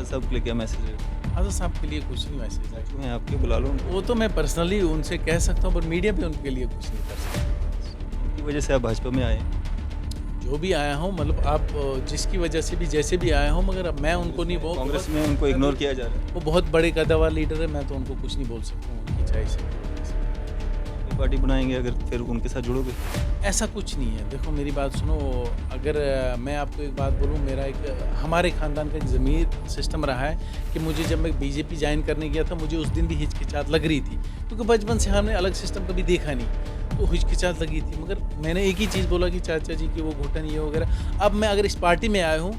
आज़ाद साहब के लिए क्या मैसेज है? आज़ाद साहब के लिए कुछ नहीं मैसेज है। क्यों हैं आपके, बुला लो उनको। वो तो मैं पर्सनली उनसे कह सकता हूँ, पर मीडिया पे उनके लिए कुछ नहीं कर सकता। उनकी वजह से आप भाजपा में आए हैं। जो भी आया हूँ, मतलब आप जिसकी वजह से भी जैसे भी आया हूँ, मगर अब मैं उनको नहीं वो कांग्रेस बहुत में उनको इग्नोर किया जा रहा है। वो बहुत बड़े कद्दावर लीडर है, मैं तो उनको कुछ नहीं बोल सकता हूँ उनकी चाय से। अपनी पार्टी बनाएंगे अगर फिर उनके साथ जुड़ोगे? ऐसा कुछ नहीं है। देखो मेरी बात सुनो, अगर मैं आपको एक बात बोलूँ, मेरा एक हमारे ख़ानदान का एक ज़मीर सिस्टम रहा है कि मुझे जब मैं बीजेपी जॉइन करने गया था, मुझे उस दिन भी हिचकिचाहट लग रही थी, क्योंकि बचपन से हमने अलग सिस्टम कभी देखा नहीं, तो हिचकिचाहट लगी थी। मगर मैंने एक ही चीज़ बोला कि चाचा जी की वो घुटन ये वगैरह। अब मैं अगर इस पार्टी में आया हूँ,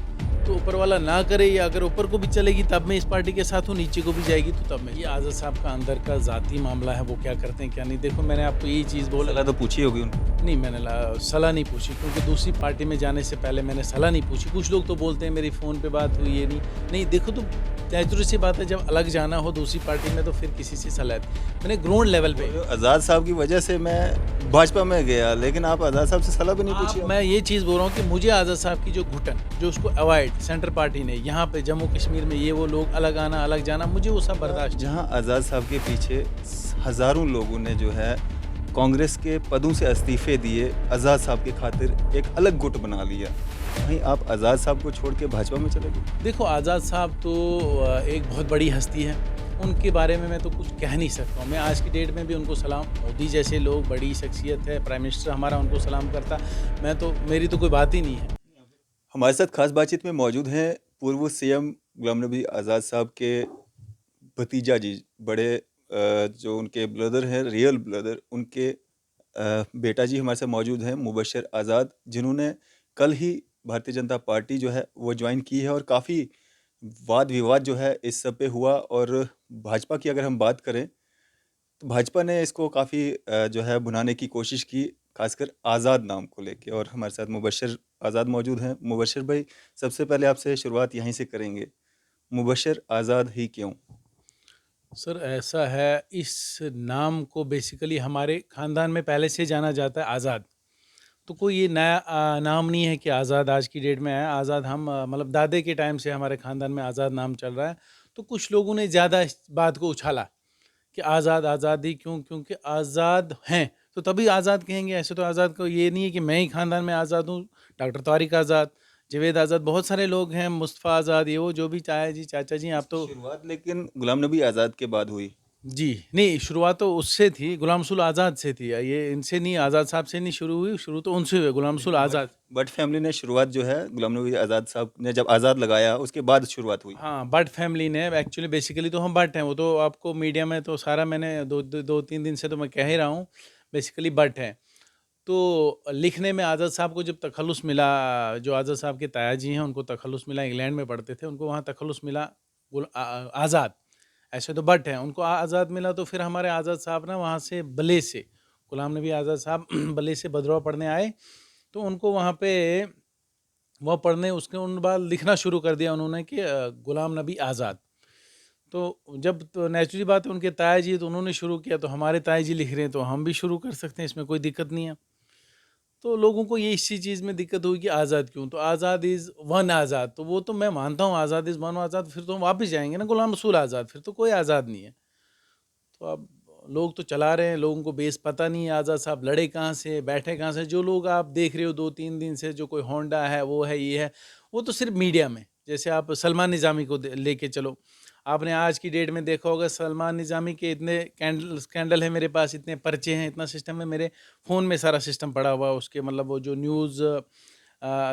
तो ऊपर वाला ना करे, या अगर ऊपर को भी चलेगी तब मैं इस पार्टी के साथ हूँ, नीचे को भी जाएगी तो तब मैं। ये आज़ाद साहब का अंदर का ज़ाती मामला है, वो क्या करते हैं क्या नहीं। देखो मैंने आपको यही चीज़ बोला। सलाह तो पूछी होगी उनको। नहीं, मैंने सलाह नहीं पूछी, क्योंकि दूसरी पार्टी में जाने से पहले मैंने सलाह नहीं पूछी। कुछ लोग तो बोलते हैं मेरी फ़ोन पे बात हुई, ये नहीं। नहीं देखो, तो नेचुरल सी बात है, जब अलग जाना हो दूसरी पार्टी में तो फिर किसी से सलाह मैंने ग्राउंड लेवल पे। आज़ाद साहब की वजह से मैं भाजपा में गया, लेकिन आप आज़ाद साहब से सलाह भी नहीं पूछी? मैं ये चीज़ बोल रहा हूँ कि मुझे आज़ाद साहब की जो घुटन, जो उसको अवॉइड सेंटर पार्टी ने यहाँ पे जम्मू कश्मीर में, ये वो लोग अलग आना अलग जाना, मुझे वो सब बर्दाश्त नहीं। जहां आज़ाद साहब के पीछे हज़ारों लोगों ने जो है कांग्रेस के पदों से इस्तीफे दिए, आज़ाद साहब की खातिर एक अलग गुट बना लिया, वहीं आप आज़ाद साहब को छोड़ के भाजपा में चले गए। देखो आज़ाद साहब तो एक बहुत बड़ी हस्ती है, उनके बारे में मैं तो कुछ कह नहीं सकता हूँ। मैं आज की डेट में भी उनको सलाम, मोदी जैसे लोग, बड़ी शख्सियत है, प्राइम मिनिस्टर हमारा उनको सलाम करता, मैं तो, मेरी तो कोई बात ही नहीं है। हमारे साथ खास बातचीत में मौजूद हैं पूर्व सीएम गुलाम नबी आज़ाद साहब के भतीजा जी, बड़े जो उनके ब्रदर हैं, रियल ब्रदर, उनके बेटा जी हमारे साथ मौजूद हैं, मुबशर आज़ाद, जिन्होंने कल ही भारतीय जनता पार्टी जो है वो ज्वाइन की है, और काफ़ी वाद विवाद जो है इस सब पे हुआ। और भाजपा की अगर हम बात करें तो भाजपा ने इसको काफ़ी जो है भुनाने की कोशिश की, खासकर आज़ाद नाम को लेके। और हमारे साथ मुबशर आज़ाद मौजूद हैं। मुबशर भाई, सबसे पहले आपसे शुरुआत यहीं से करेंगे, मुबशर आज़ाद ही क्यों? सर ऐसा है, इस नाम को बेसिकली हमारे ख़ानदान में पहले से जाना जाता है आज़ाद। तो कोई ये नया नाम नहीं है कि आज़ाद आज की डेट में आया। आज़ाद हम मतलब दादे के टाइम से हमारे ख़ानदान में आज़ाद नाम चल रहा है। तो कुछ लोगों ने ज़्यादा इस बात को उछाला कि आज़ाद, आज़ादी क्यों? क्योंकि आज़ाद हैं, तो तभी आज़ाद कहेंगे। ऐसे तो आज़ाद को ये नहीं है कि मैं ही ख़ानदान में आज़ाद हूँ। डॉक्टर तारिक आज़ाद, जावेद आज़ाद, बहुत सारे लोग हैं, मुस्तफ़ा आज़ाद, ये वो जो भी चाचा जी, चाचा जी आप इसकी तो। शुरुआत लेकिन गुलाम नबी आज़ाद के बाद हुई। जी, नहीं शुरुआत तो उससे थी, गुलाम रसूल आज़ाद से थी। ये इनसे नहीं, आज़ाद साहब से नहीं शुरू हुई, शुरू तो उनसे हुई, गुलाम रसूल लेकिन आज़ाद। भट्ट फैमिली ने शुरुआत जो है, गुलाम नबी आज़ाद साहब ने जब आज़ाद लगाया उसके बाद शुरुआत हुई। हाँ, भट्ट फैमिली ने एक्चुअली, बेसिकली तो हम भट्ट हैं, वो तो आपको मीडिया में तो सारा मैंने 2-3 दिन से तो मैं कह ही रहा हूँ, बेसिकली भट्ट हैं। तो लिखने में आज़ाद साहब को जब तखल्लुस मिला, जो आज़ाद साहब के ताया जी हैं उनको तखल्लुस मिला, इंग्लैंड में पढ़ते थे, उनको वहाँ तखल्लुस मिला आज़ाद। ऐसे तो भट्ट हैं, उनको आज़ाद मिला, तो फिर हमारे आज़ाद साहब ना वहाँ से बले से, गुलाम नबी आज़ाद साहब बले से भदरवा पढ़ने आए, तो उनको वहाँ पे वो पढ़ने, उसके उन बाद लिखना शुरू कर दिया उन्होंने कि गुलाम नबी आज़ाद। तो जब, तो नेचुरली बात है, उनके ताया जी तो उन्होंने शुरू किया, तो हमारे ताया जी लिख रहे हैं तो हम भी शुरू कर सकते हैं, इसमें कोई दिक्कत नहीं है। तो लोगों को ये इसी चीज़ में दिक्कत हुई कि आज़ाद क्यों? तो आज़ाद इज़ वन आज़ाद, तो वो तो मैं मानता हूँ, आज़ाद इज़ वन आज़ाद, फिर तो हम वापस जाएँगे ना गुलाम रसूल आज़ाद, फिर तो कोई आज़ाद नहीं है। तो अब लोग तो चला रहे हैं, लोगों को बेस पता नहीं है आज़ाद साहब लड़े कहाँ से, बैठे कहाँ से। जो लोग आप देख रहे हो 2-3 दिन से, जो कोई होंडा है, वो है, ये है, वो तो सिर्फ मीडिया में। जैसे आप सलमान निज़ामी को लेके चलो, आपने आज की डेट में देखा होगा, सलमान निज़ामी के इतने स्कैंडल है मेरे पास, इतने पर्चे हैं, इतना सिस्टम है, मेरे फ़ोन में सारा सिस्टम पड़ा हुआ है उसके, मतलब वो जो न्यूज़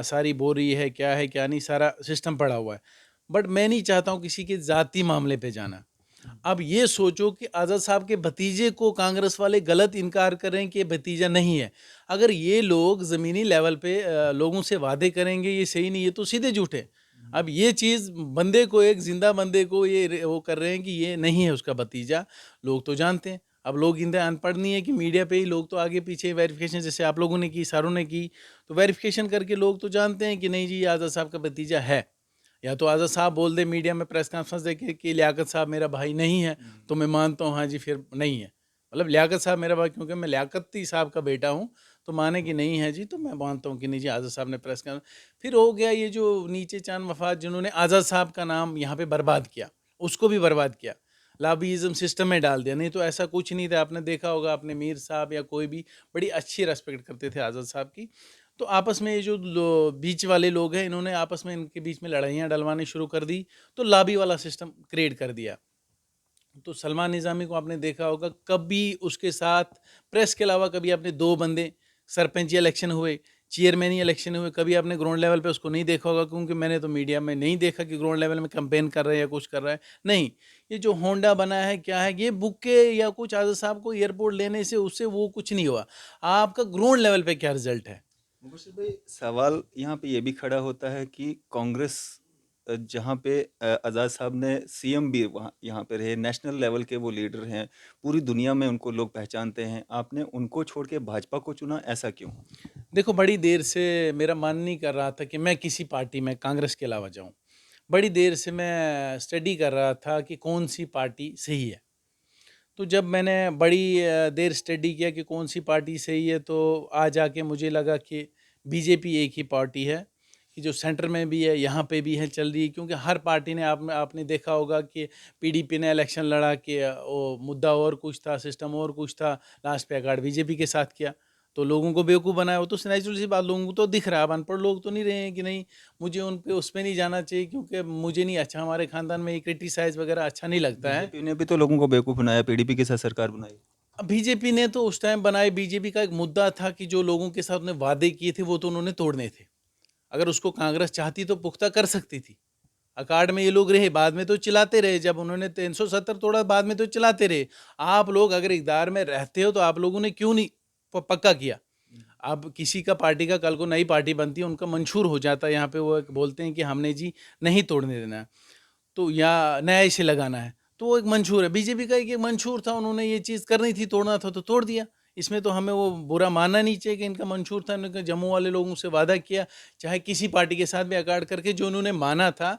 सारी बोल रही है क्या नहीं, सारा सिस्टम पड़ा हुआ है। बट मैं नहीं चाहता हूँ किसी के ज़ाती मामले पे जाना। अब ये सोचो कि आज़ाद साहब के भतीजे को कांग्रेस वाले गलत इनकार कर रहे हैं कि ये भतीजा नहीं है। अगर ये लोग ज़मीनी लेवल पे लोगों से वादे करेंगे ये सही नहीं, ये तो सीधे झूठे। अब ये चीज़ बंदे को, एक ज़िंदा बंदे को ये वो कर रहे हैं कि ये नहीं है उसका भतीजा, लोग तो जानते हैं। अब लोग इतने अनपढ़ नहीं है कि मीडिया पे ही लोग तो आगे पीछे वेरिफ़िकेशन, जैसे आप लोगों ने की, सारों ने की, तो वेरिफ़िकेशन करके लोग तो जानते हैं कि नहीं जी, ये आज़ाद साहब का भतीजा है। या तो आज़ाद साहब बोल दे मीडिया में प्रेस कॉन्फ्रेंस देके कि लियाकत साहब मेरा भाई नहीं है, तो मैं मानता हूँ हाँ जी, फिर नहीं है। मतलब लियाकत साहब मेरा भाई, क्योंकि मैं लियाकती साहब का बेटा हूँ, तो माने कि नहीं है जी, तो मैं मानता हूँ कि नहीं जी, आज़ाद साहब ने प्रेस कर। फिर हो गया ये जो नीचे चांद मफाद, जिन्होंने आज़ाद साहब का नाम यहाँ पे बर्बाद किया, उसको भी बर्बाद किया, लॉबीइज़्म सिस्टम में डाल दिया। नहीं तो ऐसा कुछ नहीं था, आपने देखा होगा, अपने मीर साहब या कोई भी बड़ी अच्छी रेस्पेक्ट करते थे आज़ाद साहब की। तो आपस में ये जो बीच वाले लोग हैं, इन्होंने आपस में इनके बीच में लड़ाइयाँ डलवानी शुरू कर दी, तो लॉबी वाला सिस्टम क्रिएट कर दिया। तो सलमान निज़ामी को आपने देखा होगा, कभी उसके साथ प्रेस के अलावा कभी आपने 2 बंदे सरपंची इलेक्शन हुए, चेयरमैनी इलेक्शन हुए, कभी आपने ग्राउंड लेवल पे उसको नहीं देखा होगा, क्योंकि मैंने तो मीडिया में नहीं देखा कि ग्राउंड लेवल में कैंपेन कर रहा है या कुछ कर रहा है। नहीं, ये जो होंडा बना है, क्या है, ये बुक्के या कुछ आज़ाद साहब को एयरपोर्ट लेने से उससे वो कुछ नहीं हुआ। आपका ग्राउंड लेवल पे क्या रिज़ल्ट है? मुबशीर भाई, सवाल यहाँ पे ये भी खड़ा होता है कि कांग्रेस जहाँ पे आज़ाद साहब ने सीएम भी वहाँ यहाँ पे रहे, नेशनल लेवल के वो लीडर हैं, पूरी दुनिया में उनको लोग पहचानते हैं, आपने उनको छोड़ के भाजपा को चुना, ऐसा क्यों? देखो, बड़ी देर से मेरा मन नहीं कर रहा था कि मैं किसी पार्टी में कांग्रेस के अलावा जाऊँ। बड़ी देर से मैं स्टडी कर रहा था कि कौन-सी पार्टी सही है। तो जब मैंने बड़ी देर स्टडी किया कि कौन-सी पार्टी सही है, तो आज आके मुझे लगा कि बीजेपी एक ही पार्टी है, कि जो सेंटर में भी है, यहाँ पे भी है, चल रही है। क्योंकि हर पार्टी ने, आपने देखा होगा कि पीडीपी ने इलेक्शन लड़ा कि वो मुद्दा और कुछ था, सिस्टम और कुछ था, लास्ट पे अकाड़ बीजेपी के साथ किया। तो लोगों को बेवकूफ़ बनाया, वो तो नेचुरल सी बात, लोगों को तो दिख रहा है। अब अनपढ़ लोग तो नहीं रहे हैं कि नहीं, मुझे उन पे उस पे नहीं जाना चाहिए, क्योंकि मुझे नहीं अच्छा, हमारे ख़ानदान में ये क्रिटिसाइज़ वगैरह अच्छा नहीं लगता है। बीजेपी ने भी तो लोगों को बेवकूफ़ बनाया, पीडीपी के साथ सरकार बनाई। अब बीजेपी ने तो उस टाइम बनाए, बीजेपी का एक मुद्दा था कि जो लोगों के साथ उन्होंने वादे किए थे, वो तो उन्होंने तोड़ने थे। अगर उसको कांग्रेस चाहती तो पुख्ता कर सकती थी। अकाड़ में ये लोग रहे, बाद में तो चिल्लाते रहे, जब उन्होंने 370 तोड़ा, बाद में तो चिल्लाते रहे। आप लोग अगर इक़्तिदार में रहते हो, तो आप लोगों ने क्यों नहीं पक्का किया? अब किसी का पार्टी का कल को नई पार्टी बनती है, उनका मंशूर हो जाता है, यहाँ पे वो एक बोलते हैं कि हमने जी नहीं तोड़ने देना है, तो या नया इसे लगाना है, तो वो एक मंशूर है। बीजेपी का एक मंशूर था, उन्होंने ये चीज़ करनी थी, तोड़ना था तो तोड़ दिया। इसमें तो हमें वो बुरा मानना नहीं चाहिए कि इनका मंशूर था, इन्होंने जम्मू वाले लोगों से वादा किया, चाहे किसी पार्टी के साथ भी अकाड़ करके, जो उन्होंने माना था,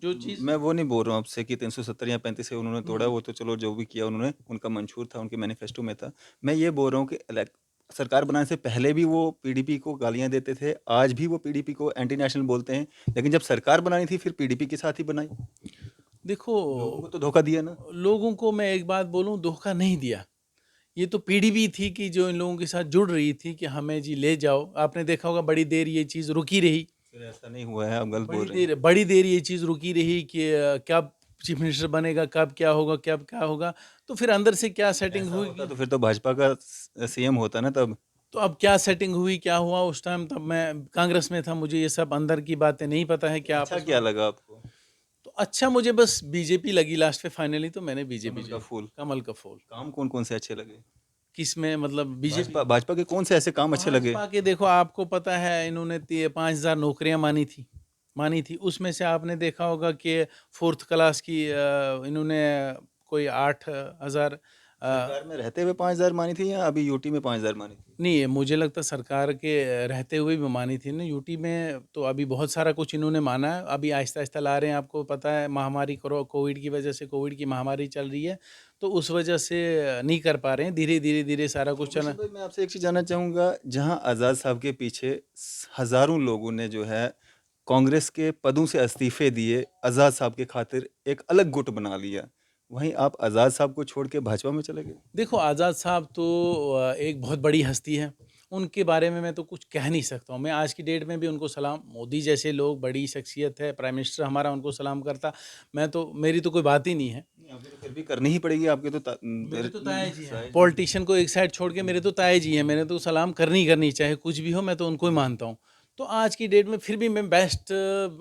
जो चीज़। मैं वो नहीं बोल रहा हूँ आपसे कि 370 या 35 से उन्होंने तोड़ा, वो तो चलो जो भी किया उन्होंने, उनका मंशूर था, उनके मैनिफेस्टो में था। मैं ये बोल रहा हूँ कि सरकार बनाने से पहले भी वो पीडीपी को गालियां देते थे, आज भी वो पीडीपी को एंटी नेशनल बोलते हैं, लेकिन जब सरकार बनानी थी फिर पीडीपी के साथ ही बनाई। देखो, लोगों को तो धोखा दिया ना। लोगों को मैं एक बात बोलूँ, धोखा नहीं दिया। ये तो पीढ़ी भी थी कि जो इन लोगों के साथ जुड़ रही थी कि हमें जी ले जाओ। आपने देखा होगा, बड़ी देर ये चीज़ रुकी रही। फिर ऐसा नहीं हुआ है, आप गलत बोल रहे हैं। बड़ी देर ये चीज़ रुकी रही कि कब चीफ मिनिस्टर बनेगा, कब क्या होगा, कब क्या होगा। तो फिर अंदर से क्या सेटिंग ऐसा हुई होता कि, तो फिर तो भाजपा का सीएम होता ना तब। तो अब क्या सेटिंग हुई, क्या हुआ उस टाइम, तब मैं कांग्रेस में था, मुझे ये सब अंदर की बातें नहीं पता है क्या अच्छा आपस में। क्या लगा आपको? तो अच्छा, मुझे बस बीजेपी लगी लास्ट में फाइनली, तो मैंने बीजेपी कमल का जो फूल। कमल का फूल। काम कौन कौन से अच्छे लगे? किस में, मतलब बीजेपी? भाजपा भाजपा के कौन से ऐसे काम अच्छे लगे? भाजपा के, देखो आपको पता है, इन्होंने 5,000 नौकरियां मानी थी। उसमें से आपने देखा होगा कि फोर्थ क्लास की इन्होंने कोई 8,000, सरकार में रहते हुए 5,000 मानी थी या अभी यूटी में 5,000 मानी थी? नहीं, मुझे लगता है सरकार के रहते हुए भी मानी थी ना। यूटी में तो अभी बहुत सारा कुछ इन्होंने माना है, अभी आहिस्ता आहिस्ता ला रहे हैं। आपको पता है, महामारी कोविड की वजह से, कोविड की महामारी चल रही है, तो उस वजह से नहीं कर पा रहे हैं। धीरे धीरे धीरे सारा कुछ चला। मुबशीर भाई, मैं आपसे एक चीज़ जानना चाहूँगा, जहाँ आज़ाद साहब के पीछे हज़ारों लोगों ने जो है कांग्रेस के पदों से इस्तीफे दिए, आज़ाद साहब के खातिर एक अलग गुट बना लिया, वहीं आप आज़ाद साहब को छोड़ के भाजपा में चले गए। देखो, आज़ाद साहब तो एक बहुत बड़ी हस्ती है। उनके बारे में मैं तो कुछ कह नहीं सकता हूँ। मैं आज की डेट में भी उनको सलाम, मोदी जैसे लोग, बड़ी शख्सियत है, प्राइम मिनिस्टर हमारा, उनको सलाम करता। मैं तो, मेरी तो कोई बात ही नहीं है। नहीं, आपको तो फिर भी करनी ही पड़ेगी, आपके तो मेरे तो ताया जी हैं। पॉलिटिशियन को एक साइड छोड़ के मेरे तो ताया जी हैं। मैंने तो सलाम करनी ही करनी, चाहे कुछ भी हो, मैं तो उनको ही मानता हूँ। तो आज की डेट में फिर भी मैं बेस्ट,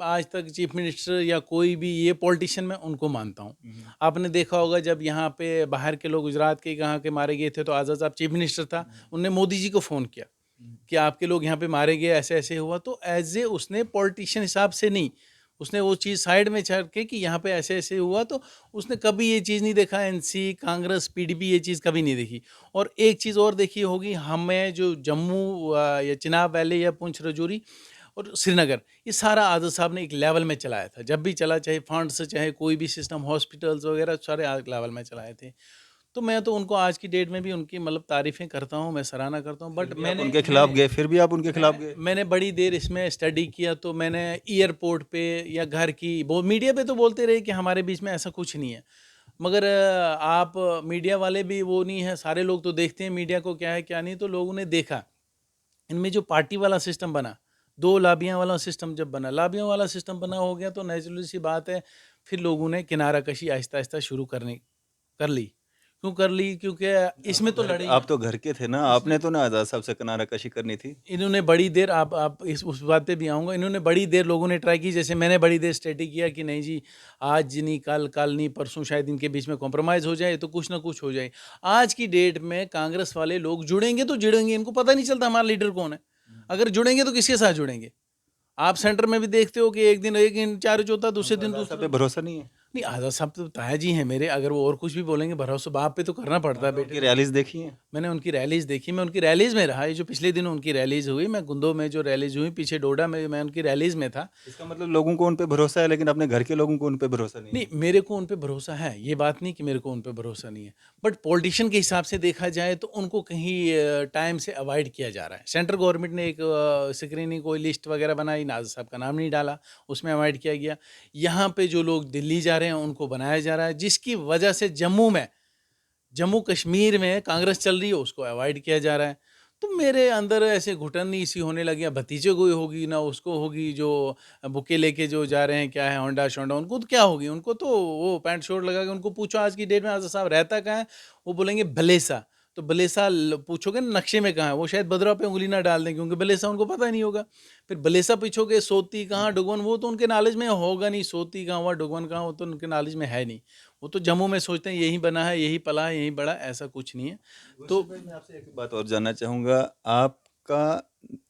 आज तक चीफ मिनिस्टर या कोई भी ये पॉलिटिशियन, मैं उनको मानता हूँ। आपने देखा होगा, जब यहाँ पे बाहर के लोग, गुजरात के कहाँ के मारे गए थे, तो आज़ाद साहब चीफ मिनिस्टर था, उनने मोदी जी को फ़ोन किया कि आपके लोग यहाँ पे मारे गए, ऐसे ऐसे हुआ। तो एज ए, उसने पॉलिटिशियन हिसाब से नहीं, उसने वो चीज़ साइड में छोड़ के कि यहाँ पे ऐसे ऐसे हुआ, तो उसने कभी ये चीज़ नहीं देखा, एनसी, कांग्रेस, पीडीपी, ये चीज़ कभी नहीं देखी। और एक चीज़ और देखी होगी, हमें जो जम्मू या चिनाब वैली या पुंछ रजौरी और श्रीनगर, ये सारा आज़ाद साहब ने एक लेवल में चलाया था। जब भी चला, चाहे फंड्स, चाहे कोई भी सिस्टम, हॉस्पिटल्स वगैरह, सारे लेवल में चलाए थे। तो मैं तो उनको आज की डेट में भी उनकी मतलब तारीफ़ें करता हूँ, मैं सराहना करता हूँ, बट आप मैंने उनके खिलाफ मैंने गए, फिर भी आप उनके खिलाफ गए? मैंने बड़ी देर इसमें स्टडी किया, तो मैंने एयरपोर्ट पे या घर की वो मीडिया पे तो बोलते रहे कि हमारे बीच में ऐसा कुछ नहीं है, मगर आप मीडिया वाले भी वो नहीं है, सारे लोग तो देखते हैं मीडिया को क्या है क्या नहीं, तो लोगों ने देखा इनमें जो पार्टी वाला सिस्टम बना, 2 लाबियाँ वाला सिस्टम जब बना, लाबियों वाला सिस्टम बना हो गया, तो नेचुरली सी बात है, फिर लोगों ने किनारा कशी आहिस्ता-आहिस्ता शुरू कर ली। क्यों कर ली? क्योंकि इसमें तो लड़े ही आप हैं। तो घर के थे ना, इसमें आपने तो ना आज़ाद साहब से किनारा कशी करनी थी? इन्होंने बड़ी देर आप इस उस बात पे भी आऊँगा, इन्होंने बड़ी देर लोगों ने ट्राई की, जैसे मैंने बड़ी देर स्टडी किया कि नहीं जी, आज नहीं, कल नहीं, परसों शायद इनके बीच में कॉम्प्रोमाइज़ हो जाए, तो कुछ ना कुछ हो जाए। आज की डेट में कांग्रेस वाले लोग जुड़ेंगे तो जुड़ेंगे, इनको पता नहीं चलता हमारा लीडर कौन है। अगर जुड़ेंगे तो किसके साथ जुड़ेंगे? आप सेंटर में भी देखते हो कि एक दिन एक इंचार्ज होता है, दूसरे दिन आज़ाद साहब पे दूसरा। भरोसा नहीं है? नहीं, आज़ाद साहब तो ताया जी हैं मेरे, अगर वो और कुछ भी बोलेंगे, भरोसा बाप पे तो करना पड़ता है आपने बेटे उनकी को। रैलीज़ देखी हैं? मैंने उनकी रैलीज़ देखी, मैं उनकी रैलीज़ में रहा, ये जो पिछले दिनों उनकी रैलीज़ हुई, मैं गुंदों में जो रैलीज़ हुई, पीछे डोडा में मैं उनकी रैलीज़ में था। इसका मतलब लोगों को उन पे भरोसा है, लेकिन अपने घर के लोगों को उन पे भरोसा नहीं नहीं, है। मेरे को उन पे भरोसा है, ये बात नहीं कि मेरे को उन पे भरोसा नहीं है। बट पॉलिटिशियन के हिसाब से देखा जाए तो उनको कहीं टाइम से अवॉइड किया जा रहा है। सेंट्रल गवर्नमेंट ने एक स्क्रीनिंग कोई लिस्ट वगैरह बनाई, नाज़र साहब का नाम नहीं डाला, उसमें अवॉइड किया गया। यहाँ पे जो लोग दिल्ली जा रहे हैं, उनको बनाया जा रहा है, जिसकी वजह से जम्मू कश्मीर में कांग्रेस चल रही है, उसको अवॉइड किया जा रहा है। तो मेरे अंदर ऐसे घुटन सी होने लगी, अब भतीजे को होगी ना उसको होगी, जो बुके लेके जो जा रहे हैं, क्या है होंडा-शोंडा, उनको तो क्या होगी? उनको तो वो पैंट शर्ट लगा के, उनको पूछो आज की डेट में आज़ाद साहब रहता कहाँ है? वो बोलेंगे भलेसा। तो भलेसा पूछोगे ना नक्शे में कहाँ है? वो शायद भद्रा पे उँगली ना डाल दें, क्योंकि भलेसा उनको पता ही नहीं होगा। फिर भलेसा पूछोगे सोती कहाँ, डुगवन, वो तो उनके नॉलेज में होगा नहीं, सोती कहाँ हुआ, डुगवन कहाँ, वो तो उनके नॉलेज में है नहीं। वो तो जम्मू में सोचते हैं यहीं बना है, यहीं पला है, यहीं बड़ा, ऐसा कुछ नहीं है। तो गुरशीद भाई, मैं आपसे एक बात और जानना चाहूँगा। आपका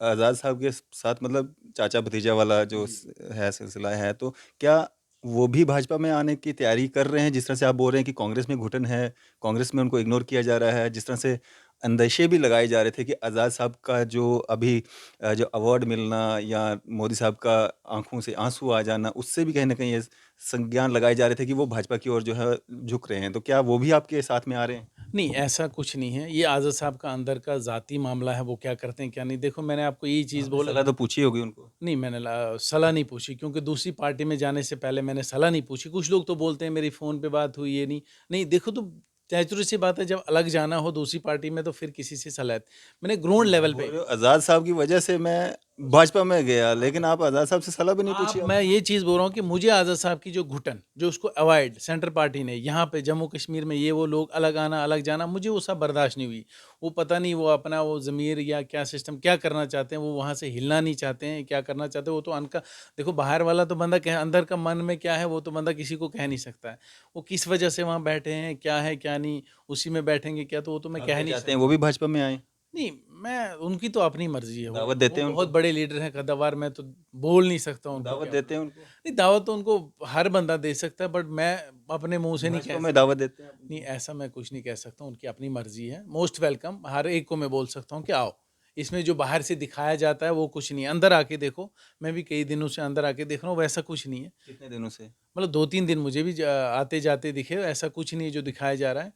आज़ाद साहब के साथ मतलब चाचा भतीजा वाला जो है सिलसिला है, तो क्या वो भी भाजपा में आने की तैयारी कर रहे हैं? जिस तरह से आप बोल रहे हैं कि कांग्रेस में घुटन है, कांग्रेस में उनको इग्नोर किया जा रहा है, जिस तरह से अंदेशे भी लगाए जा रहे थे कि आज़ाद साहब का जो अभी जो अवार्ड मिलना या मोदी साहब का आंखों से आंसू आ जाना, उससे भी कहीं ना कहीं ये संज्ञान लगाए जा रहे थे कि वो भाजपा की ओर जो है झुक रहे हैं। तो क्या वो भी आपके साथ में आ रहे हैं? नहीं, ऐसा कुछ नहीं है। ये आज़ाद साहब का अंदर का ज़ाती मामला है, वो क्या करते हैं, क्या नहीं। देखो, मैंने आपको यही चीज़ आपने बोला। सलाह तो पूछी होगी उनको? नहीं, मैंने सलाह नहीं पूछी, क्योंकि दूसरी पार्टी में जाने से पहले मैंने सलाह नहीं पूछी। कुछ लोग तो बोलते हैं मेरी फ़ोन पे बात हुई, ये नहीं। नहीं, देखो, तो नेचुरल सी बात है, जब अलग जाना हो दूसरी पार्टी में, तो फिर किसी से सलाह। मैंने ग्राउंड आप लेवल बोल पे। रहे हो आज़ाद साहब की वजह से मैं भाजपा में गया, लेकिन आप आज़ाद साहब से सलाह भी नहीं पूछी मैं आपने? ये चीज़ बोल रहा हूँ कि मुझे आज़ाद साहब की जो घुटन, जो उसको अवॉइड सेंट्रल पार्टी ने यहाँ पे जम्मू कश्मीर में, ये वो लोग अलग आना, अलग जाना, मुझे वो सब बर्दाश्त नहीं हुई। वो पता नहीं वो अपना वो ज़मीर या क्या सिस्टम क्या करना चाहते हैं, वो वहाँ से हिलना नहीं चाहते हैं, क्या करना चाहते हैं, वो तो अनका। देखो, बाहर वाला तो बंदा कह, अंदर का मन में क्या है वो तो बंदा किसी को कह नहीं सकता है। वो किस वजह से वहाँ बैठे हैं, क्या है क्या नहीं, उसी में बैठेंगे क्या, तो वो तो मैं आप कह क्या नहीं चाहते हैं सकता। वो भी भाजपा में आएँ? नहीं, मैं उनकी तो अपनी मर्ज़ी है, दावत वो देते हैं बहुत उनको? बड़े लीडर हैं कद्दावर, मैं तो बोल नहीं सकता उनको दावत क्या देते बोलूँ। हैं उनको? नहीं, दावत तो उनको हर बंदा दे सकता है, बट मैं अपने मुँह से नहीं भाजपा कह में सकता। दावत देते हैं आप नहीं, उनको? ऐसा मैं कुछ नहीं कह सकता, उनकी अपनी मर्ज़ी है, मोस्ट वेलकम, हर एक को मैं बोल सकता हूँ कि आओ। इसमें जो बाहर से दिखाया जाता है वो कुछ नहीं है, अंदर आके देखो, मैं भी कई दिनों से अंदर आके देख रहा हूँ, वैसा कुछ नहीं है। कितने दिनों से? मतलब 2-3 दिन मुझे भी आते-जाते दिखे, ऐसा कुछ नहीं है जो दिखाया जा रहा है।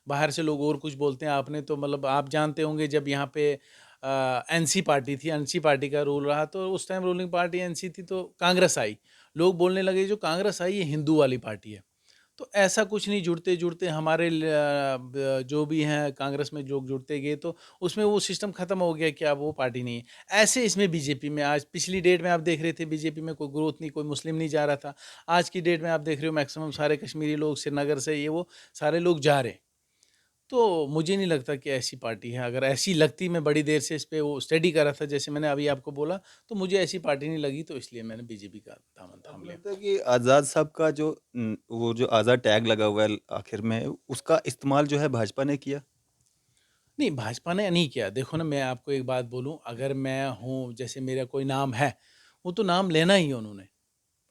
बाहर से लोग और कुछ बोलते हैं, आपने तो मतलब आप जानते होंगे जब यहाँ पे एनसी पार्टी थी, एनसी पार्टी का रूल रहा, तो उस टाइम रूलिंग पार्टी एनसी थी, तो कांग्रेस आई। लोग बोलने लगे जो कांग्रेस आई ये हिंदू वाली पार्टी है। तो ऐसा कुछ नहीं, जुड़ते-जुड़ते हमारे जो भी हैं कांग्रेस में लोग जुड़ते गए, तो उसमें वो सिस्टम ख़त्म हो गया कि अब वो पार्टी नहीं है। ऐसे इसमें बीजेपी में आज पिछली डेट में आप देख रहे थे, बीजेपी में कोई ग्रोथ नहीं, कोई मुस्लिम नहीं जा रहा था। आज की डेट में आप देख रहे हो मैक्सिमम सारे कश्मीरी लोग, श्रीनगर से ये वो सारे लोग जा रहे हैं। तो मुझे नहीं लगता कि ऐसी पार्टी है, अगर ऐसी लगती, मैं बड़ी देर से इस पे वो स्टडी कर रहा था, जैसे मैंने अभी आपको बोला, तो मुझे ऐसी पार्टी नहीं लगी, तो इसलिए मैंने बीजेपी का दामन थाम आपको लिया। लगता है कि आज़ाद साहब का जो वो जो आज़ाद टैग लगा हुआ है आखिर में, उसका इस्तेमाल जो है भाजपा ने किया? नहीं, भाजपा ने नहीं किया। देखो ना, मैं आपको एक बात बोलूँ, अगर मैं हूँ, जैसे मेरा कोई नाम है, वो तो नाम लेना ही है उन्होंने।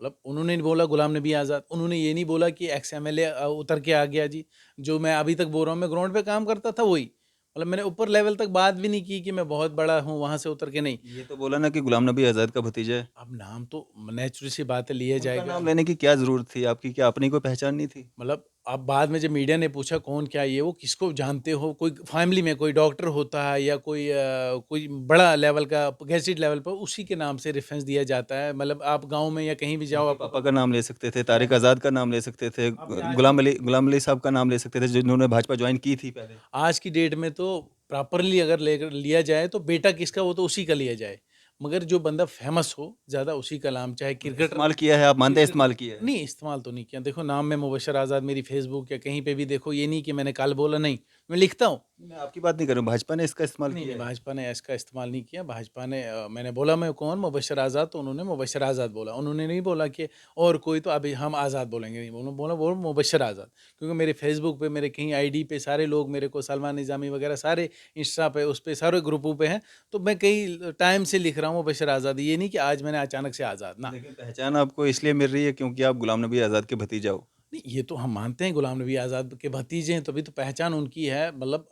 मतलब उन्होंने नहीं बोला गुलाम नबी आज़ाद, उन्होंने ये नहीं बोला कि एक्स एमएलए उतर के आ गया जी। जो मैं अभी तक बोल रहा हूँ, मैं ग्राउंड पे काम करता था वही। मतलब मैंने ऊपर लेवल तक बात भी नहीं की कि मैं बहुत बड़ा हूँ, वहाँ से उतर के नहीं। ये तो बोला ना कि गुलाम नबी आज़ाद का भतीजा है। अब नाम तो नेचुरल सी बात है, लिया उनका जाएगा। नाम लेने की क्या ज़रूरत थी आपकी? क्या अपनी कोई पहचान नहीं थी? मतलब अब बाद में जब मीडिया ने पूछा कौन क्या ये वो किसको जानते हो, कोई फैमिली में कोई डॉक्टर होता है या कोई बड़ा लेवल का गैजेट लेवल पर उसी के नाम से रेफरेंस दिया जाता है। मतलब आप गांव में या कहीं भी जाओ उनके आपको पापा का नाम ले सकते थे, तारिक आज़ाद का नाम ले सकते थे, आप आज गुलाम अली साहब का नाम ले सकते थे, जिन्होंने भाजपा ज्वाइन की थी पहले। आज की डेट में तो प्रॉपरली अगर लेकर लिया जाए तो बेटा किसका वो तो उसी का लिया जाए, मगर जो बंदा फेमस हो ज़्यादा उसी का नाम, चाहे क्रिकेटर इस्तेमाल किया है, आप मानते हैं क्रिकेट इस्तेमाल किया है? नहीं इस्तेमाल तो नहीं किया। देखो नाम में मुबशर आज़ाद मेरी फेसबुक या कहीं पे भी देखो, ये नहीं कि मैंने कल बोला, नहीं मैं लिखता हूँ। मैं आपकी बात नहीं कर रहा हूँ, भाजपा ने इसका इस्तेमाल नहीं, किया नहीं, है। भाजपा ने इसका इस्तेमाल नहीं किया। भाजपा ने मैंने बोला मैं कौन मुबशर आज़ाद, तो उन्होंने मुबशर आज़ाद बोला। उन्होंने नहीं बोला कि और कोई, तो अभी हम आज़ाद बोलेंगे, नहीं बोला बोला वो मुबशर आज़ाद। क्योंकि मेरे फेसबुक पे, मेरे कहीं आईडी पे सारे लोग मेरे को सलमान निज़ामी वगैरह सारे इंस्टा पे, उस पे सारे ग्रुपों पे हैं। तो मैं कई टाइम से लिख रहा हूँ मुबशर आज़ाद, ये नहीं कि आज मैंने अचानक से आज़ाद ना। लेकिन पहचान आपको इसलिए मिल रही है क्योंकि आप गुलाम नबी आज़ाद के भतीजा हो। नहीं, ये तो हम मानते हैं गुलाम नबी आज़ाद के भतीजे हैं, तभी तो पहचान उनकी है। मतलब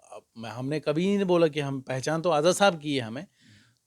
हमने कभी नहीं बोला कि हम पहचान तो आज़ाद साहब की है हमें।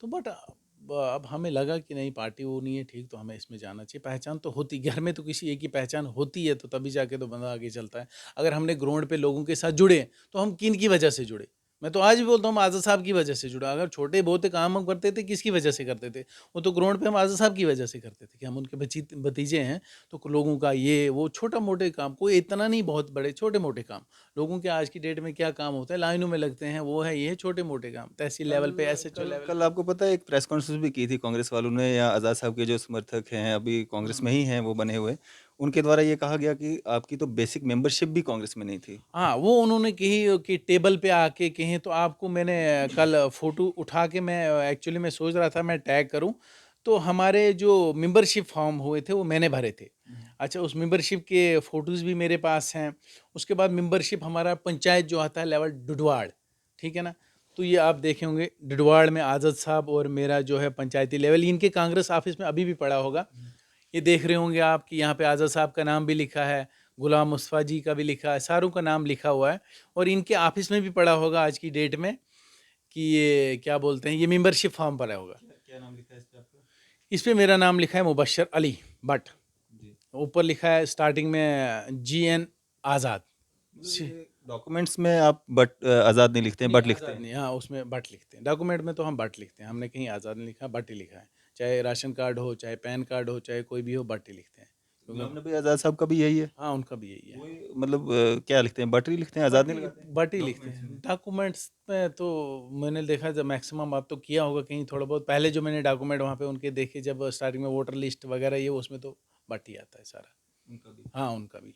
तो बट अब हमें लगा कि नहीं पार्टी वो नहीं है ठीक, तो हमें इसमें जाना चाहिए। पहचान तो होती, घर में तो किसी एक की पहचान होती है, तो तभी जाके तो बंदा आगे चलता है। अगर हमने ग्राउंड पे लोगों के साथ जुड़े तो हम किन की वजह से जुड़े? मैं तो आज भी बोलता हूँ हम आज़ाद साहब की वजह से जुड़ा। अगर छोटे बहुत काम हम करते थे किसकी वजह से करते थे? वो तो ग्राउंड पे हम आज़ाद साहब की वजह से करते थे कि हम उनके भतीजे हैं। तो लोगों का ये वो छोटा मोटे काम, कोई इतना नहीं बहुत बड़े, छोटे मोटे काम। लोगों के आज की डेट में क्या काम होता है, लाइनों में लगते हैं, वो है ये छोटे मोटे काम, तहसील लेवल पे, एसएचओ कल लेवल कल पे। आपको पता है एक प्रेस कॉन्फ्रेंस भी की थी कांग्रेस वालों ने, या आज़ाद साहब के जो समर्थक हैं अभी कांग्रेस में ही हैं वो बने हुए, उनके द्वारा ये कहा गया कि आपकी तो बेसिक मेंबरशिप भी कांग्रेस में नहीं थी। हाँ, वो उन्होंने कही कि टेबल पे आके कहें, तो आपको मैंने कल फ़ोटो उठा के मैं एक्चुअली मैं सोच रहा था मैं टैग करूँ, तो हमारे जो मेंबरशिप फॉर्म हुए थे वो मैंने भरे थे। अच्छा, उस मेंबरशिप के फ़ोटोज़ भी मेरे पास हैं। उसके बाद मेंबरशिप हमारा पंचायत जो आता है लेवल डुडवाड़, ठीक है ना? तो ये आप देखे होंगे डुडवाड़ में आज़ाद साहब और मेरा जो है पंचायती लेवल, इनके कांग्रेस ऑफिस में अभी भी पड़ा होगा। ये देख रहे होंगे आप कि यहाँ पे आज़ाद साहब का नाम भी लिखा है, गुलाम मुस्तफ़ा जी का भी लिखा है, सारों का नाम लिखा हुआ है। और इनके ऑफिस में भी पड़ा होगा आज की डेट में कि ये क्या बोलते हैं, ये मेंबरशिप फॉर्म पड़ा होगा। क्या नाम लिखा है इस पे आपका? इस पे मेरा नाम लिखा है मुबशर अली बट, जी। ऊपर लिखा है स्टार्टिंग में GN आज़ाद। डॉक्यूमेंट्स में आप बट आज़ाद नहीं लिखते हैं, नहीं बट लिखते आज़ाद हैं। नहीं, हाँ उसमें बट लिखते हैं। डॉक्यूमेंट में तो हम बट लिखते हैं, हमने कहीं आज़ाद नहीं लिखा, बट ही लिखा है। चाहे राशन कार्ड हो, चाहे पैन कार्ड हो, चाहे कोई भी हो, बट ही लिखते हैं। गुलाम क्योंकि नबी आज़ाद साहब का भी यही है। हाँ उनका भी यही है। वही मतलब क्या लिखते हैं, बट ही लिखते हैं, आज़ाद नहीं लगाते हैं बट ही लिखते डॉक्यूमेंट्स हैं में। डॉक्यूमेंट्स में। तो मैंने देखा जब मैक्सिमम आप तो किया होगा कहीं थोड़ा बहुत, पहले जो मैंने डॉक्यूमेंट वहाँ पे उनके देखे जब स्टार्टिंग में वोटर लिस्ट वगैरह ये, उसमें तो बट ही आता है सारा। उनका भी। हाँ उनका भी।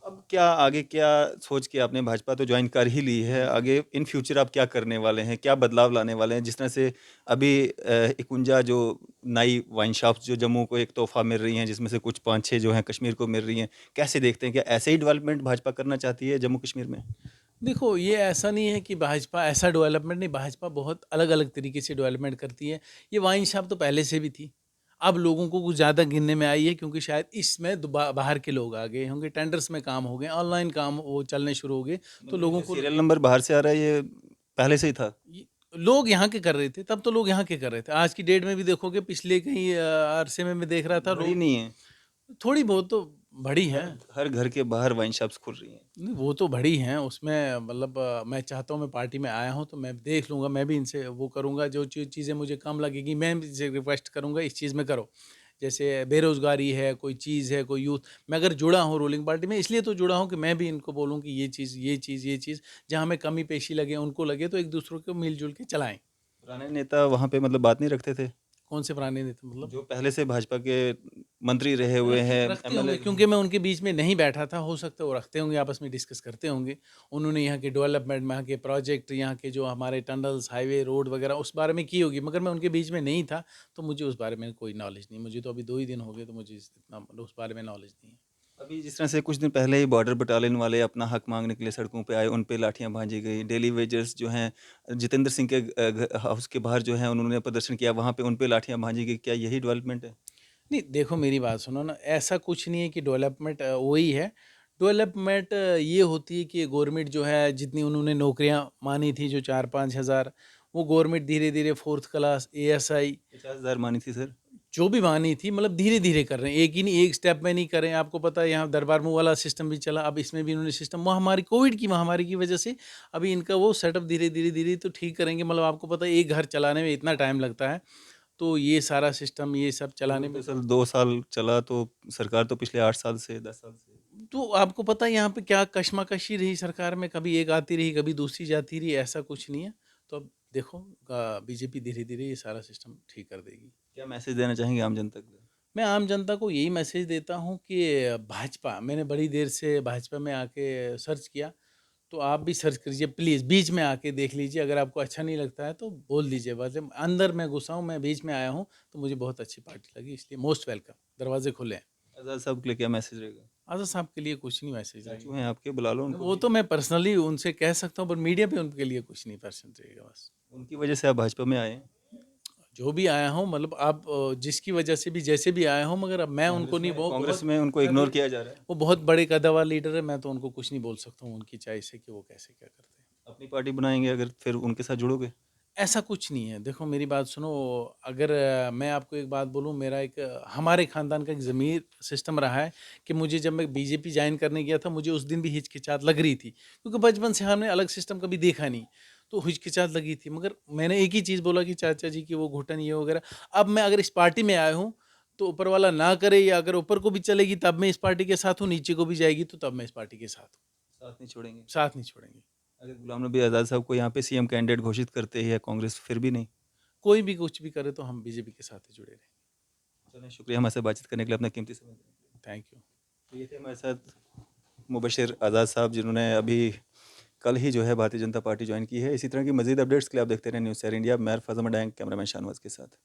अब क्या आगे, क्या सोच के आपने भाजपा तो ज्वाइन कर ही ली है, आगे इन फ्यूचर आप क्या करने वाले हैं, क्या बदलाव लाने वाले हैं? जिस तरह से अभी 51 जो नई वाइन शॉप्स जो जम्मू को एक तोहफा मिल रही हैं, जिसमें से कुछ 5-6 जो हैं कश्मीर को मिल रही हैं, कैसे देखते हैं? क्या ऐसे ही डेवलपमेंट भाजपा करना चाहती है जम्मू कश्मीर में? देखो ये ऐसा नहीं है कि भाजपा ऐसा डेवलपमेंट नहीं, भाजपा बहुत अलग अलग तरीके से डेवलपमेंट करती है। ये वाइन शॉप तो पहले से भी थी, अब लोगों को कुछ ज़्यादा गिनने में आई है क्योंकि शायद इसमें बाहर के लोग आ गए होंगे, टेंडर्स में काम हो गए, ऑनलाइन काम वो चलने शुरू हो गए, तो मतलब लोगों ये को सीरियल नंबर बाहर से आ रहा है, ये पहले से ही था? ये लोग यहाँ के कर रहे थे, तब तो लोग यहाँ के कर रहे थे। आज की डेट में भी देखोगे, पिछले कहीं अरसे में मैं देख रहा था बड़ी रोड नहीं है। थोड़ी बहुत तो बड़ी है। हर हर घर के बाहर वाइन शॉप्स खुल रही हैं। नहीं वो तो बड़ी हैं, उसमें मतलब मैं चाहता हूँ, मैं पार्टी में आया हूँ तो मैं देख लूँगा, मैं भी इनसे वो करूँगा, जो चीज़ें मुझे कम लगेगी मैं भी इनसे रिक्वेस्ट करूँगा इस चीज़ में करो। जैसे बेरोज़गारी है, कोई चीज़ है, कोई यूथ, मैं अगर जुड़ा हूँ रूलिंग पार्टी में इसलिए तो जुड़ा हूँ कि मैं भी इनको बोलूँ कि ये चीज़, ये चीज़, ये चीज़, जहाँ हमें कमी पेशी लगे, उनको लगे, तो एक दूसरे को मिल-जुल के चलाएँ। पुराने नेता वहाँ पे मतलब बात नहीं रखते थे? कौन से पुराने नेता मतलब? जो पहले से भाजपा के मंत्री रहे हुए हैं, रखते एमएलए होंगे रहे क्योंकि हैं। मैं उनके बीच में नहीं बैठा था, हो सकता है वो रखते होंगे, आपस में डिस्कस करते होंगे। उन्होंने यहाँ के डेवलपमेंट, यहाँ के प्रोजेक्ट, यहाँ के जो हमारे टनल्स, हाईवे, रोड वगैरह उस बारे में की होगी, मगर मैं उनके बीच में नहीं था, तो मुझे उस बारे में कोई नॉलेज नहीं। मुझे तो अभी 2 ही दिन हो गए, तो मुझे इतना उस बारे में नॉलेज नहीं है। अभी जिस तरह से कुछ दिन पहले ही बॉर्डर बटालियन वाले अपना हक मांगने के लिए सड़कों पे आए, उन पे लाठियां भांजी गई। डेली वेजर्स जो हैं, जितेंद्र सिंह के हाउस के बाहर जो हैं, उन्होंने प्रदर्शन किया, वहाँ पे उन पे लाठियां भांजी गई। क्या यही डेवलपमेंट है? नहीं, देखो मेरी बात सुनो ना, ऐसा कुछ नहीं है कि डेवलपमेंट वही है। डेवलपमेंट ये होती है कि गवर्नमेंट जो है, जितनी उन्होंने नौकरियाँ मानी थी जो 4-5 हज़ार, वो गवर्नमेंट धीरे-धीरे 4th क्लास, ASI 50,000 मानी थी सर। जो भी मानी थी, मतलब धीरे-धीरे कर रहे हैं, एक ही नहीं, एक स्टेप में नहीं कर रहे हैं। आपको पता है यहाँ दरबार मूव वाला सिस्टम भी चला, अब इसमें भी इन्होंने सिस्टम महामारी कोविड की महामारी की वजह से अभी इनका वो सेटअप धीरे-धीरे तो ठीक करेंगे। मतलब आपको पता है एक घर चलाने में इतना टाइम लगता है, तो ये सारा सिस्टम ये सब चलाने कोविड में तो सर 2 साल चला, तो सरकार तो पिछले 8 साल से 10 साल से तो आपको पता है यहाँ पे क्या कशमकशी रही सरकार में, कभी एक आती रही, कभी दूसरी जाती रही, ऐसा कुछ नहीं है। तो अब देखो बीजेपी धीरे-धीरे ये सारा सिस्टम ठीक कर देगी। क्या मैसेज देना चाहेंगे आम जनता को? मैं आम जनता को यही मैसेज देता हूँ कि भाजपा, मैंने बड़ी देर से भाजपा में आके सर्च किया, तो आप भी सर्च कीजिए प्लीज़, बीच में आके देख लीजिए। अगर आपको अच्छा नहीं लगता है तो बोल दीजिए, बस अंदर मैं घुसा हूँ, मैं बीच में आया हूँ, तो मुझे बहुत अच्छी पार्टी लगी, इसलिए मोस्ट वेलकम, दरवाजे खुले हैं। आज़ाद साहब के लिए क्या मैसेज रहेगा? आज़ाद साहब के लिए कुछ नहीं मैसेज चाचू रहेगा। हैं आपके, बुला लो उनको वो भी। तो मैं पर्सनली उनसे कह सकता हूँ, पर मीडिया पे उनके लिए कुछ नहीं पर्सन रहेगा बस। उनकी वजह से आप भाजपा में आए हैं। जो भी आया हूँ, मतलब आप जिसकी वजह से भी जैसे भी आया हूँ, मगर अब मैं उनको नहीं, वो कांग्रेस बहुत में उनको इग्नोर किया जा रहा है। वो बहुत बड़े कद्दावर लीडर है, मैं तो उनको कुछ नहीं बोल सकता हूँ उनकी चॉइस है कि वो कैसे क्या करते हैं। अपनी पार्टी बनाएंगे अगर, फिर उनके साथ जुड़ोगे? ऐसा कुछ नहीं है, देखो मेरी बात सुनो, अगर मैं आपको एक बात बोलूँ, मेरा एक हमारे ख़ानदान का एक ज़मीर सिस्टम रहा है कि मुझे जब मैं बीजेपी ज्वाइन करने गया था, मुझे उस दिन भी हिचकिचाहट लग रही थी, क्योंकि बचपन से हमने अलग सिस्टम कभी देखा नहीं, तो हिचकिचाहट लगी थी। मगर मैंने एक ही चीज़ बोला कि चाचा जी की वो घुटन ये वगैरह, अब मैं अगर इस पार्टी में आया हूँ, तो ऊपर वाला ना करे, या अगर ऊपर को भी चलेगी तब मैं इस पार्टी के साथ हूँ, नीचे को भी जाएगी तो तब मैं इस पार्टी के साथ हूँ, साथ नहीं छोड़ेंगे? साथ नहीं छोड़ेंगे। अगर गुलाम नबी आज़ाद साहब को यहाँ पे सीएम कैंडिडेट घोषित करते हैं कांग्रेस, फिर भी नहीं? कोई भी कुछ भी करे तो हम बीजेपी के साथ ही जुड़े रहेंगे। चलिए, शुक्रिया हमारे साथ बातचीत करने के लिए, अपना कीमती समय देने के लिए। Thank you. तो ये थे हमारे साथ मुबशिर आज़ाद साहब, जिन्होंने अभी कल ही जो है भारतीय जनता पार्टी ज्वाइन की है। इसी तरह की मजीद अपडेट्स के लिए आप देखते रहें न्यूज़ शहर इंडिया। मैं फैज़ल मडांग, कैमरामैन शाहनवाज के साथ।